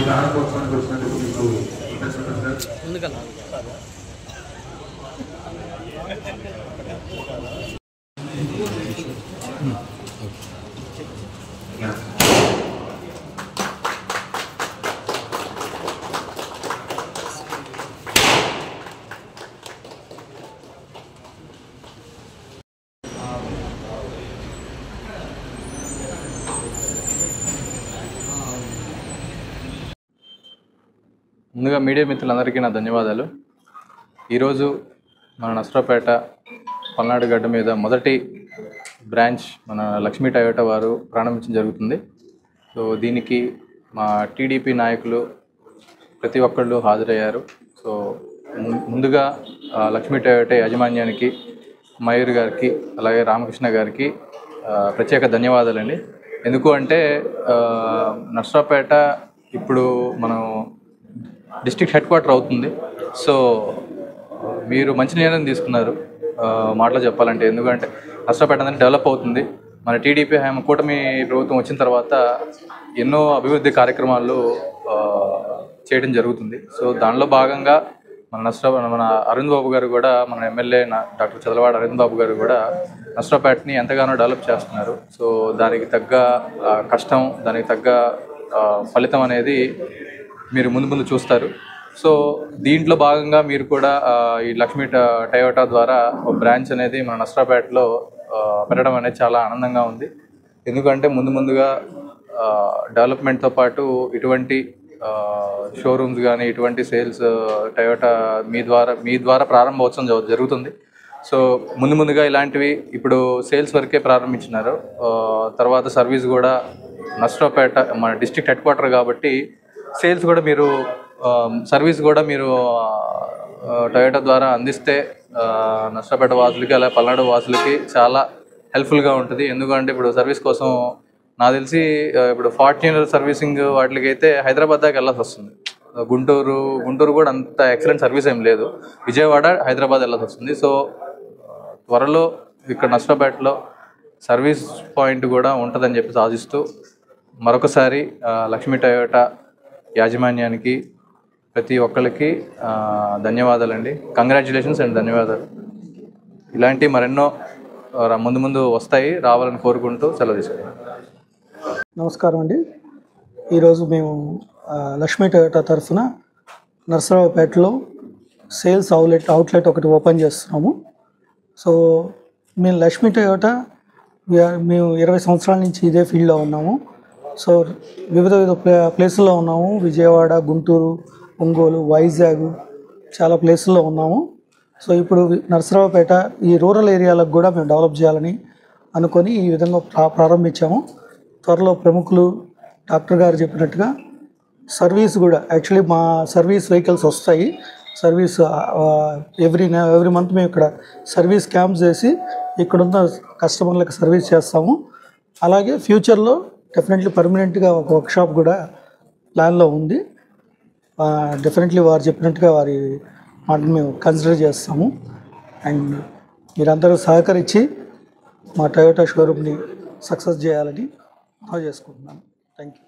ప్రారంభోత్సవానికి వచ్చినందుకు మీకు కృతజ్ఞతలు సార్. ముందుగా మీడియా మిత్రులందరికీ నా ధన్యవాదాలు. ఈరోజు మన నసరాపేట పల్నాడు గడ్డ మీద మొదటి బ్రాంచ్ మన లక్ష్మీ టయోటా వారు ప్రారంభించడం జరుగుతుంది. సో దీనికి మా టీడీపీ నాయకులు ప్రతి ఒక్కళ్ళు హాజరయ్యారు. సో ముందుగా లక్ష్మీ టయోటా యాజమాన్యానికి, మయూర్ గారికి, అలాగే రామకృష్ణ గారికి ప్రత్యేక ధన్యవాదాలండి. ఎందుకు అంటే నసరాపేట ఇప్పుడు మనం డిస్ట్రిక్ట్ హెడ్ క్వార్టర్ అవుతుంది. సో మీరు మంచి నిర్ణయం తీసుకున్నారు మాటలో చెప్పాలంటే. ఎందుకంటే నసరాపేట అనేది డెవలప్ అవుతుంది. మన టీడీపీ కూటమి ప్రభుత్వం వచ్చిన తర్వాత ఎన్నో అభివృద్ధి కార్యక్రమాలు చేయడం జరుగుతుంది. సో దానిలో భాగంగా మన అరవింద్ బాబు గారు కూడా, మన ఎమ్మెల్యే డాక్టర్ చదలవాడ అరవింద్ బాబు గారు కూడా నసరాపేటని ఎంతగానో డెవలప్ చేస్తున్నారు. సో దానికి తగ్గ కష్టం, దానికి తగ్గ ఫలితం అనేది మీరు ముందు చూస్తారు. సో దీంట్లో భాగంగా మీరు కూడా ఈ లక్ష్మీ టయోటా ద్వారా ఒక బ్రాంచ్ అనేది మన నసరాపేటలో పెట్టడం అనేది చాలా ఆనందంగా ఉంది. ఎందుకంటే ముందుగా డెవలప్మెంట్తో పాటు ఇటువంటి షోరూమ్స్ కానీ, ఇటువంటి సేల్స్ టయోటా మీ ద్వారా ప్రారంభోత్సవం జరుగుతుంది. సో ముందుగా ఇలాంటివి ఇప్పుడు సేల్స్ వరకే ప్రారంభించినారు. తర్వాత సర్వీస్ కూడా నసరాపేట మన డిస్ట్రిక్ట్ హెడ్ క్వార్టర్ కాబట్టి సేల్స్ కూడా మీరు, సర్వీస్ కూడా మీరు టయోటా ద్వారా అందిస్తే నసరాపేట వాసులకి, అలాగే పల్నాడు వాసులకి చాలా హెల్ప్ఫుల్గా ఉంటుంది. ఎందుకంటే ఇప్పుడు సర్వీస్ కోసం నాకు తెలిసి ఇప్పుడు ఫార్చునర్ సర్వీసింగ్ వాటికి అయితే హైదరాబాద్ దాకా వెళ్ళాల్సి వస్తుంది. గుంటూరు కూడా అంత ఎక్సలెంట్ సర్వీస్ ఏం లేదు. విజయవాడ, హైదరాబాద్ వెళ్ళాల్సి వస్తుంది. సో త్వరలో ఇక్కడ నసరాపేటలో సర్వీస్ పాయింట్ కూడా ఉంటుందని చెప్పి ఆశిస్తూ మరొకసారి లక్ష్మీ టయోటా యాజమాన్యానికి, ప్రతి ఒక్కరికి ధన్యవాదాలండి. కంగ్రాచ్యులేషన్స్ అండ్ ధన్యవాదాలు. ఇలాంటి మరెన్నో ముందు వస్తాయి, రావాలని కోరుకుంటూ సెలవు తీసుకున్నాను. నమస్కారం అండి. ఈరోజు మేము లక్ష్మీ టయోటా తరఫున నర్సరావుపేటలో సేల్స్ అవుట్లెట్ ఒకటి ఓపెన్ చేస్తున్నాము. సో మేము లక్ష్మీ టయోటా మేము 20 సంవత్సరాల నుంచి ఇదే ఫీల్డ్లో ఉన్నాము. సో వివిధ ప్లేసుల్లో ఉన్నాము. విజయవాడ, గుంటూరు, ఒంగోలు, వైజాగ్ చాలా ప్లేసుల్లో ఉన్నాము. సో ఇప్పుడు నర్సరావుపేట ఈ రూరల్ ఏరియాలకు కూడా మేము డెవలప్ చేయాలని అనుకొని ఈ విధంగా ప్రారంభించాము. త్వరలో ప్రముఖులు డాక్టర్ గారు చెప్పినట్టుగా సర్వీస్ కూడా, యాక్చువల్లీ మా సర్వీస్ వెహికల్స్ వస్తాయి. సర్వీస్ ఎవ్రీ మంత్ మేము ఇక్కడ సర్వీస్ క్యాంప్స్ చేసి ఇక్కడున్న కస్టమర్లకు సర్వీస్ చేస్తాము. అలాగే ఫ్యూచర్లో డెఫినెట్లీ పర్మనెంట్గా ఒక వర్క్షాప్ కూడా ప్లాన్లో ఉంది. డెఫినెట్లీ వారు చెప్పినట్టుగా వారి మాటను మేము కన్సిడర్ చేస్తాము. అండ్ మీరందరూ సహకరించి మా టయోటా షోరూమ్ని సక్సెస్ చేయాలని చేసుకుంటున్నాను. Thank you.